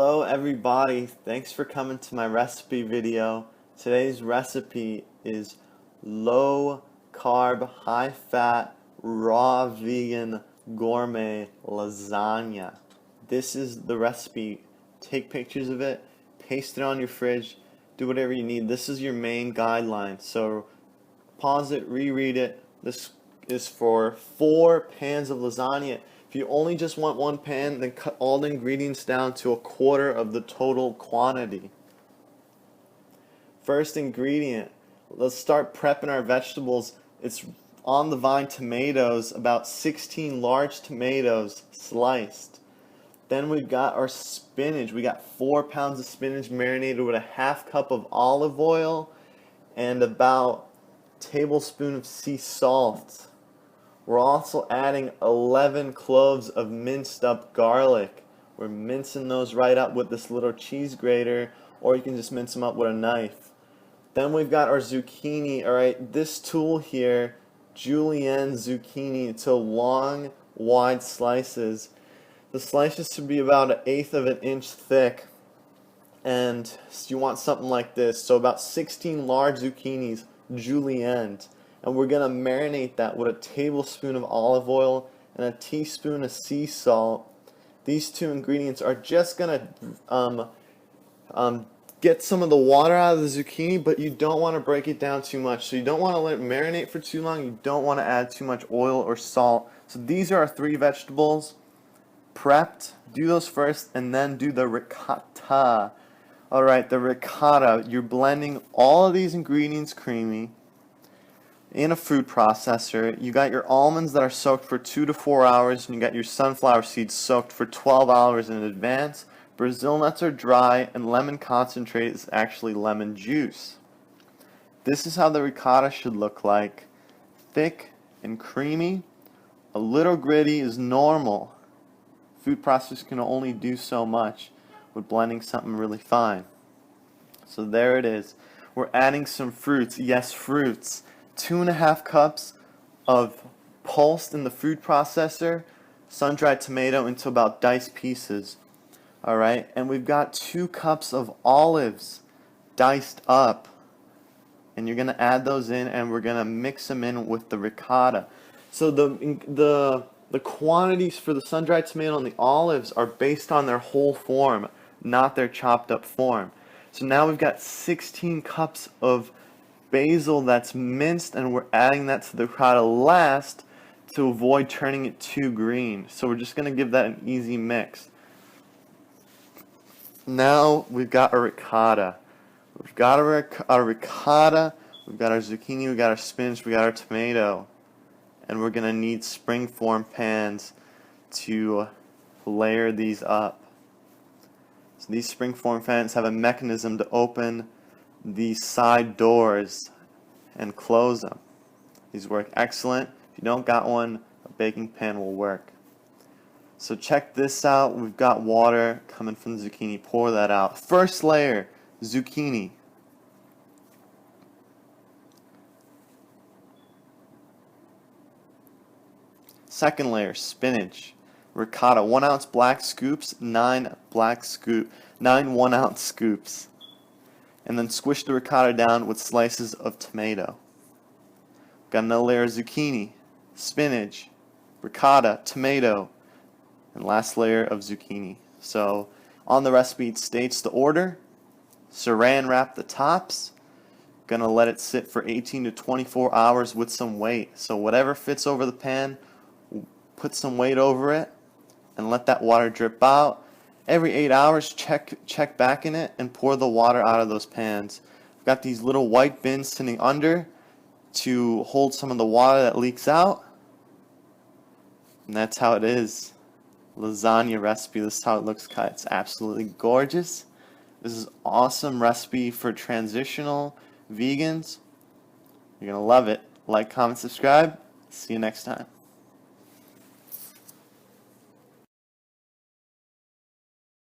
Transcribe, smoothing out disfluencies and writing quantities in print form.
Hello everybody, thanks for coming to my recipe video. Today's recipe is low carb, high fat, raw vegan gourmet lasagna. This is the recipe. Take pictures of it, paste it on your fridge, do whatever you need. This is your main guideline, so pause it, reread it. This is for 4 pans of lasagna. If you only just want 1 pan, then cut all the ingredients down to 1/4 of the total quantity. First ingredient, let's start prepping our vegetables. It's on the vine tomatoes, about 16 large tomatoes sliced. Then we've got our spinach. We got 4 pounds of spinach marinated with a 1/2 cup of olive oil and about a tablespoon of sea salt. We're also adding 11 cloves of minced up garlic. We're mincing those right up with this little cheese grater, or you can just mince them up with a knife. Then we've got our zucchini. Alright, this tool here, julienne zucchini, it's long, wide slices. The slices should be about 1/8 of an inch thick, and you want something like this. So about 16 large zucchinis, julienne. And we're going to marinate that with a tablespoon of olive oil and a teaspoon of sea salt. These 2 ingredients are just going to get some of the water out of the zucchini, but you don't want to break it down too much. So you don't want to let it marinate for too long. You don't want to add too much oil or salt. So these are our 3 vegetables prepped. Do those first and then do the ricotta. Alright, the ricotta, you're blending all of these ingredients creamy in a food processor. You got your almonds that are soaked for 2 to 4 hours, and you got your sunflower seeds soaked for 12 hours in advance. Brazil nuts are dry, and lemon concentrate is actually lemon juice. This is how the ricotta should look like. Thick and creamy. A little gritty is normal. Food processors can only do so much with blending something really fine. So there it is. We're adding some fruits. Yes, fruits. 2.5 cups of pulsed in the food processor, sun-dried tomato into about diced pieces. Alright, and we've got 2 cups of olives diced up. And you're going to add those in, and we're going to mix them in with the ricotta. So the quantities for the sun-dried tomato and the olives are based on their whole form, not their chopped up form. So now we've got 16 cups of basil that's minced, and we're adding that to the ricotta last to avoid turning it too green. So we're just going to give that an easy mix. Now we've got a ricotta. We've got our ricotta, we've got our zucchini, we've got our spinach, we've got our tomato. And we're going to need springform pans to layer these up. So these springform pans have a mechanism to open these side doors and close them. These work excellent. If you don't got one, a baking pan will work. So check this out. We've got water coming from the zucchini. Pour that out. First layer, zucchini. Second layer, spinach. Ricotta, 1 ounce black scoops, 9 1-ounce scoops. And then squish the ricotta down with slices of tomato. Got another layer of zucchini, spinach, ricotta, tomato, and last layer of zucchini. So on the recipe it states the order. Saran wrap the tops. Gonna let it sit for 18 to 24 hours with some weight. So whatever fits over the pan, put some weight over it and let that water drip out. Every 8 hours, check back in it and pour the water out of those pans. I've got these little white bins sitting under to hold some of the water that leaks out. And that's how it is. Lasagna recipe. This is how it looks. It's absolutely gorgeous. This is an awesome recipe for transitional vegans. You're going to love it. Like, comment, subscribe. See you next time.